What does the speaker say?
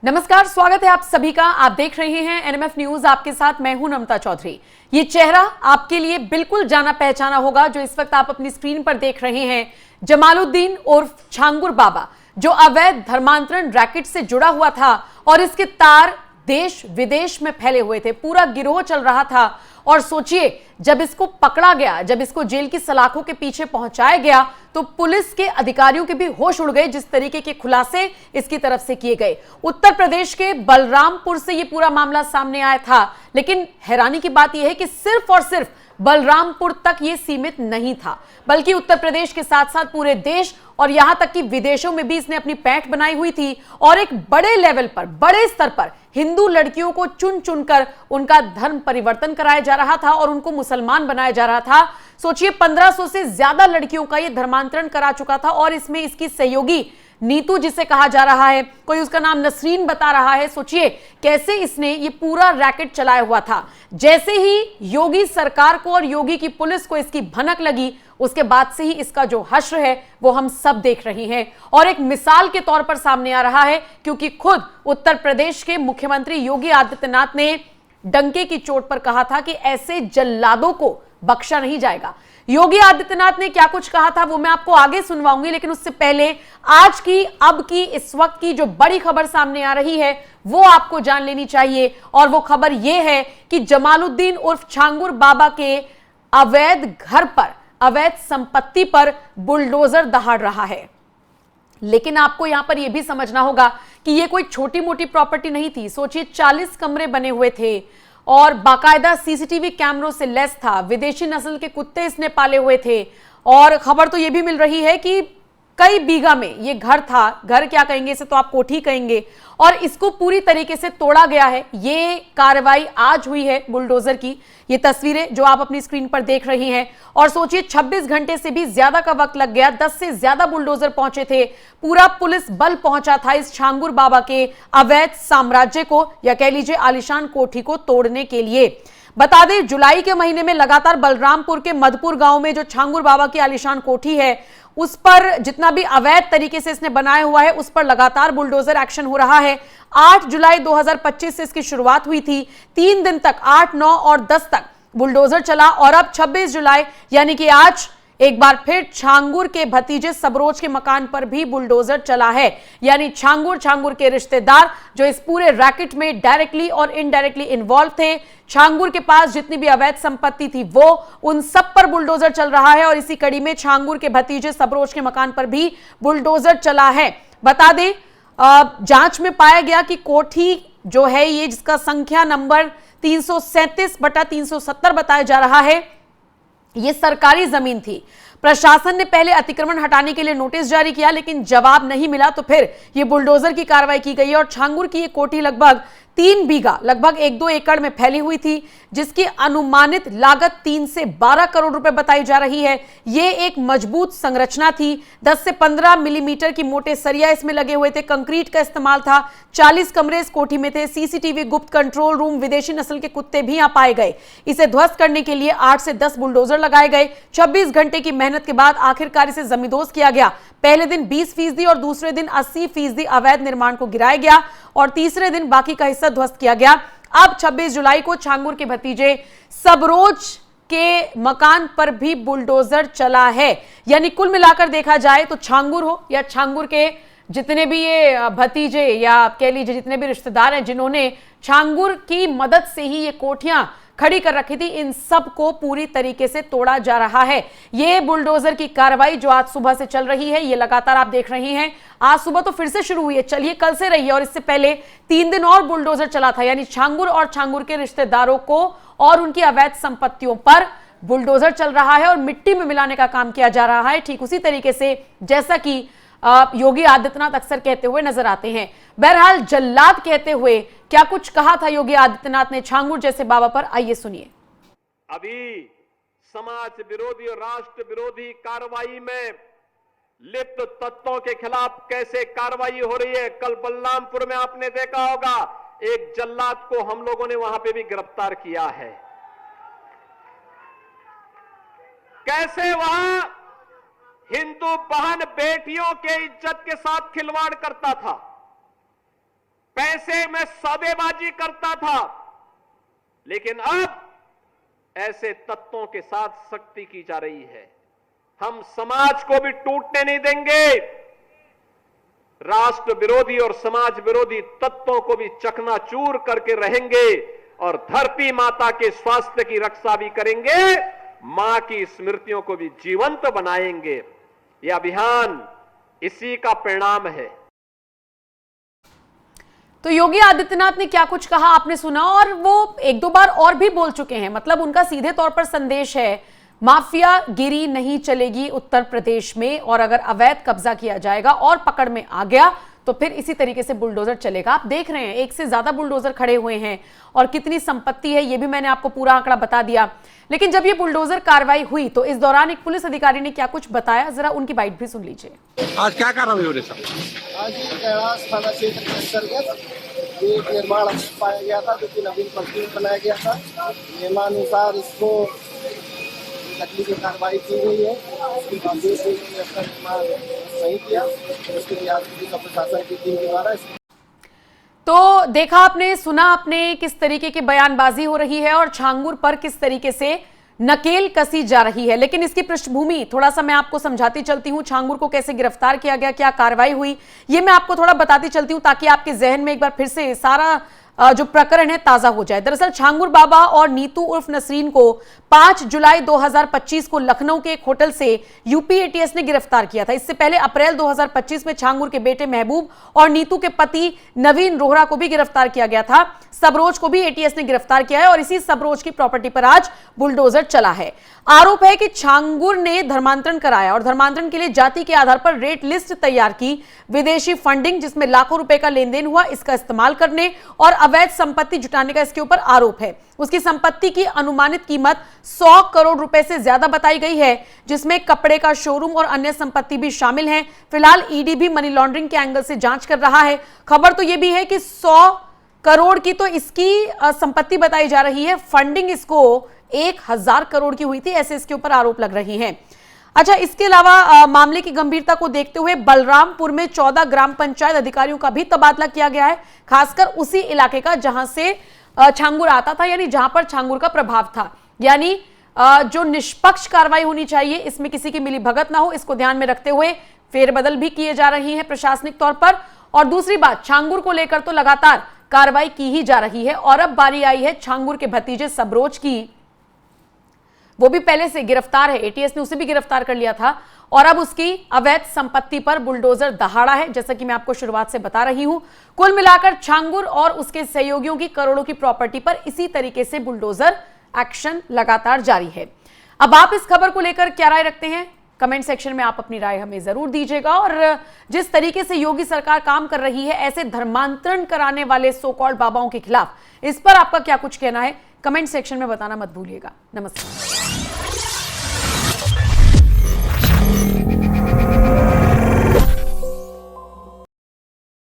नमस्कार, स्वागत है आप सभी का। आप देख रहे हैं एनएमएफ न्यूज, आपके साथ मैं हूं नमता चौधरी। ये चेहरा आपके लिए बिल्कुल जाना पहचाना होगा जो इस वक्त आप अपनी स्क्रीन पर देख रहे हैं। जमालुद्दीन उर्फ छांगुर बाबा, जो अवैध धर्मांतरण रैकेट से जुड़ा हुआ था और इसके तार देश विदेश में फैले हुए थे, पूरा गिरोह चल रहा था। और सोचिए, जब इसको पकड़ा गया, जब इसको जेल की सलाखों के पीछे पहुंचाया गया, तो पुलिस के अधिकारियों के भी होश उड़ गए जिस तरीके के खुलासे इसकी तरफ से किए गए। उत्तर प्रदेश के बलरामपुर से यह पूरा मामला सामने आया था, लेकिन हैरानी की बात यह है कि सिर्फ और सिर्फ बलरामपुर तक यह सीमित नहीं था, बल्कि उत्तर प्रदेश के साथ साथ पूरे देश और यहां तक कि विदेशों में भी इसने अपनी पैठ बनाई हुई थी। और एक बड़े लेवल पर, बड़े स्तर पर हिंदू लड़कियों को चुन चुनकर उनका धर्म परिवर्तन कराया जा रहा था और उनको मुसलमान बनाया जा रहा था। सोचिए, 1500 से ज्यादा लड़कियों का यह धर्मांतरण करा चुका था और इसमें इसकी सहयोगी नीतू, जिसे कहा जा रहा है, कोई उसका नाम नसरीन बता रहा है। सोचिए कैसे इसने ये पूरा रैकेट चलाया हुआ था। जैसे ही योगी सरकार को और योगी की पुलिस को इसकी भनक लगी, उसके बाद से ही इसका जो हश्र है वो हम सब देख रहे हैं और एक मिसाल के तौर पर सामने आ रहा है, क्योंकि खुद उत्तर प्रदेश के मुख्यमंत्री योगी आदित्यनाथ ने डंके की चोट पर कहा था कि ऐसे जल्लादों को बख्शा नहीं जाएगा। योगी आदित्यनाथ ने क्या कुछ कहा था वो मैं आपको आगे सुनवाऊंगी, लेकिन उससे पहले आज की, अब की, इस वक्त की जो बड़ी खबर सामने आ रही है वो आपको जान लेनी चाहिए। और वो खबर ये है कि जमालुद्दीन उर्फ छांगुर बाबा के अवैध घर पर, अवैध संपत्ति पर बुलडोजर दहाड़ रहा है। लेकिन आपको यहां पर यह भी समझना होगा कि यह कोई छोटी मोटी प्रॉपर्टी नहीं थी। सोचिए, 40 कमरे बने हुए थे और बाकायदा सीसीटीवी कैमरों से लैस था। विदेशी नस्ल के कुत्ते इसने पाले हुए थे और खबर तो यह भी मिल रही है कि कई बीघा में ये घर था। घर क्या कहेंगे इसे, तो आप कोठी कहेंगे। और इसको पूरी तरीके से तोड़ा गया है। ये कार्रवाई आज हुई है बुलडोजर की। ये तस्वीरें जो आप अपनी स्क्रीन पर देख रही हैं। और सोचिए, 26 घंटे से भी ज्यादा का वक्त लग गया। 10 से ज्यादा बुलडोजर पहुंचे थे। पूरा पुलिस बल पहुंचा था इस छांगुर बाबा के अवैध साम्राज्य को, या कह लीजिए आलीशान कोठी को तोड़ने के लिए। बता दें, जुलाई के महीने में लगातार बलरामपुर के मधुपुर गांव में जो छांगुर बाबा की आलीशान कोठी है, उस पर जितना भी अवैध तरीके से इसने बनाया हुआ है, उस पर लगातार बुलडोजर एक्शन हो रहा है। 8 जुलाई 2025 से इसकी शुरुआत हुई थी। 3 दिन तक, 8, 9 और 10 तक बुलडोजर चला और अब 26 जुलाई यानी कि आज एक बार फिर छांगुर के भतीजे सबरोज के मकान पर भी बुलडोजर चला है। यानी छांगुर के रिश्तेदार जो इस पूरे रैकेट में डायरेक्टली और इनडायरेक्टली इन्वॉल्व थे, छांगुर के पास जितनी भी अवैध संपत्ति थी वो, उन सब पर बुलडोजर चल रहा है। और इसी कड़ी में छांगुर के भतीजे सबरोज के मकान पर भी बुलडोजर चला है। बता दें, जांच में पाया गया कि कोठी जो है ये, जिसका संख्या नंबर 337/370 बताया जा रहा है, ये सरकारी जमीन थी। प्रशासन ने पहले अतिक्रमण हटाने के लिए नोटिस जारी किया, लेकिन जवाब नहीं मिला, तो फिर ये बुलडोजर की कार्रवाई की गई। और छांगुर की ये कोठी लगभग 3 बीघा, लगभग 1-2 एकड़ में फैली हुई थी, जिसकी अनुमानित लागत 3 से 12 करोड़ रुपए बताई जा रही है। ये एक मजबूत संरचना थी। 10 से 15 मिलीमीटर की मोटे सरिया इसमें लगे हुए थे। कंक्रीट का इस्तेमाल था। 40 कमरे इस कोठी में थे। सीसीटीवी, गुप्त कंट्रोल रूम, विदेशी नस्ल के कुत्ते भी यहां पाए गए। इसे ध्वस्त करने के लिए 8 से 10 बुलडोजर लगाए गए। 26 घंटे की मेहनत के बाद आखिरकार इसे जमींदोज किया गया। पहले दिन 20% और दूसरे दिन 80% अवैध निर्माण को गिराया गया और तीसरे दिन बाकी का हिस्सा ध्वस्त किया गया। अब 26 जुलाई को छांगुर के भतीजे सबरोज के मकान पर भी बुलडोजर चला है। यानी कुल मिलाकर देखा जाए तो छांगुर हो या छांगुर के जितने भी ये भतीजे, या कह लीजिए जितने भी रिश्तेदार हैं जिन्होंने छांगुर की मदद से ही ये कोठियां खड़ी कर रखी थी, इन सब को पूरी तरीके से तोड़ा जा रहा है। ये बुलडोजर की कार्रवाई जो आज सुबह से चल रही है, ये लगातार आप देख रहे हैं। आज सुबह तो फिर से शुरू हुई है, चलिए कल से रही है। और इससे पहले 3 दिन और बुलडोजर चला था। यानी छांगुर और छांगुर के रिश्तेदारों को और उनकी अवैध संपत्तियों पर बुलडोजर चल रहा है और मिट्टी में मिलाने का काम किया जा रहा है, ठीक उसी तरीके से जैसा कि योगी आदित्यनाथ अक्सर कहते हुए नजर आते हैं। बहरहाल, जल्लाद कहते हुए क्या कुछ कहा था योगी आदित्यनाथ ने छांगुर जैसे बाबा पर, आइए सुनिए। अभी समाज विरोधी और राष्ट्र विरोधी कार्रवाई में लिप्त तत्वों के खिलाफ कैसे कार्रवाई हो रही है। कल बलरामपुर में आपने देखा होगा, एक जल्लाद को हम लोगों ने वहां पे भी गिरफ्तार किया है। कैसे वहां हिंदू बहन बेटियों के इज्जत के साथ खिलवाड़ करता था। पैसे में सौदेबाजी करता था, लेकिन अब ऐसे तत्वों के साथ सख्ती की जा रही है। हम समाज को भी टूटने नहीं देंगे, राष्ट्र विरोधी और समाज विरोधी तत्वों को भी चकनाचूर करके रहेंगे और धरती माता के स्वास्थ्य की रक्षा भी करेंगे, मां की स्मृतियों को भी जीवंत बनाएंगे। यह अभियान इसी का परिणाम है। तो योगी आदित्यनाथ ने क्या कुछ कहा आपने सुना, और वो एक दो बार और भी बोल चुके हैं। मतलब उनका सीधे तौर पर संदेश है, माफिया गिरी नहीं चलेगी उत्तर प्रदेश में, और अगर अवैध कब्जा किया जाएगा और पकड़ में आ गया तो फिर इसी तरीके से बुलडोजर चलेगा। आप देख रहे हैं एक से ज्यादा बुलडोजर खड़े हुए हैं और कितनी संपत्ति है ये भी मैंने आपको पूरा आंकड़ा बता दिया। लेकिन जब ये बुलडोजर कार्रवाई हुई तो इस दौरान एक पुलिस अधिकारी ने क्या कुछ बताया, जरा उनकी बाइट भी सुन लीजिए। आज क्या कार्रवाई हो रही है? आज कैलाश थाना क्षेत्र के अंतर्गत एक निर्माण पाया गया था, जो कि नवीन प्रतिदिन बनाया गया था। नियमानुसार इसको नकली की कार्रवाई की गई है। इसकी बावजूद इसका निर्माण नहीं किया, उसके लिए आज प्रशासन की टीम के द्वारा। तो देखा आपने, सुना आपने किस तरीके की बयानबाजी हो रही है और छांगुर पर किस तरीके से नकेल कसी जा रही है। लेकिन इसकी पृष्ठभूमि थोड़ा सा मैं आपको समझाती चलती हूं। छांगुर को कैसे गिरफ्तार किया गया, क्या कार्रवाई हुई, ये मैं आपको थोड़ा बताती चलती हूं ताकि आपके जहन में एक बार फिर से सारा जो प्रकरण है ताजा हो जाए। दरअसल छांगुर बाबा और नीतू उर्फ नसरीन को 5 जुलाई 2025 को लखनऊ के एक होटल से यूपी एटीएस ने गिरफ्तार किया था। इससे पहले अप्रैल 2025 में छांगुर के बेटे महबूब और नीतू के पति नवीन रोहरा को भी गिरफ्तार किया गया था। सबरोज को भी एटीएस ने गिरफ्तार किया है और इसी सबरोज की प्रॉपर्टी पर आज बुलडोजर चला है। आरोप है कि छांगुर ने धर्मांतरण कराया और धर्मांतरण के लिए जाति के आधार पर रेट लिस्ट तैयार की। विदेशी फंडिंग जिसमें लाखों रुपए का लेन देन हुआ, इसका इस्तेमाल करने और अवैध संपत्ति जुटाने का इसके ऊपर आरोप है। उसकी संपत्ति की अनुमानित कीमत 100 करोड़ रुपए से ज्यादा बताई गई है, जिसमें कपड़े का शोरूम और अन्य संपत्ति भी शामिल है। फिलहाल ईडी भी मनी लॉन्ड्रिंग के एंगल से जांच कर रहा है। खबर तो यह भी है कि 100 करोड़ की तो इसकी संपत्ति बताई जा रही है, फंडिंग इसको 1000 करोड़ की हुई थी, ऐसे इसके ऊपर आरोप लग रहे हैं। अच्छा, इसके अलावा मामले की गंभीरता को देखते हुए बलरामपुर में 14 ग्राम पंचायत अधिकारियों का भी तबादला किया गया है, खासकर उसी इलाके का जहां से छांगुर आता था, यानी जहां पर छांगुर का प्रभाव था। यानी जो निष्पक्ष कार्रवाई होनी चाहिए, इसमें किसी की मिलीभगत ना हो, इसको ध्यान में रखते हुए फेरबदल भी किए जा रही हैं प्रशासनिक तौर पर। और दूसरी बात, छांगुर को लेकर तो लगातार कार्रवाई की ही जा रही है और अब बारी आई है छांगुर के भतीजे सबरोज की। वो भी पहले से गिरफ्तार है, एटीएस ने उसे भी गिरफ्तार कर लिया था और अब उसकी अवैध संपत्ति पर बुलडोजर दहाड़ा है, जैसा कि मैं आपको शुरुआत से बता रही हूं। कुल मिलाकर छांगुर और उसके सहयोगियों की करोड़ों की प्रॉपर्टी पर इसी तरीके से बुलडोजर एक्शन लगातार जारी है। अब आप इस खबर को लेकर क्या राय रखते हैं, कमेंट सेक्शन में आप अपनी राय हमें जरूर दीजिएगा। और जिस तरीके से योगी सरकार काम कर रही है ऐसे धर्मांतरण कराने वाले सो कॉल्ड बाबाओं के खिलाफ, इस पर आपका क्या कुछ कहना है, कमेंट सेक्शन में बताना मत भूलिएगा। नमस्कार।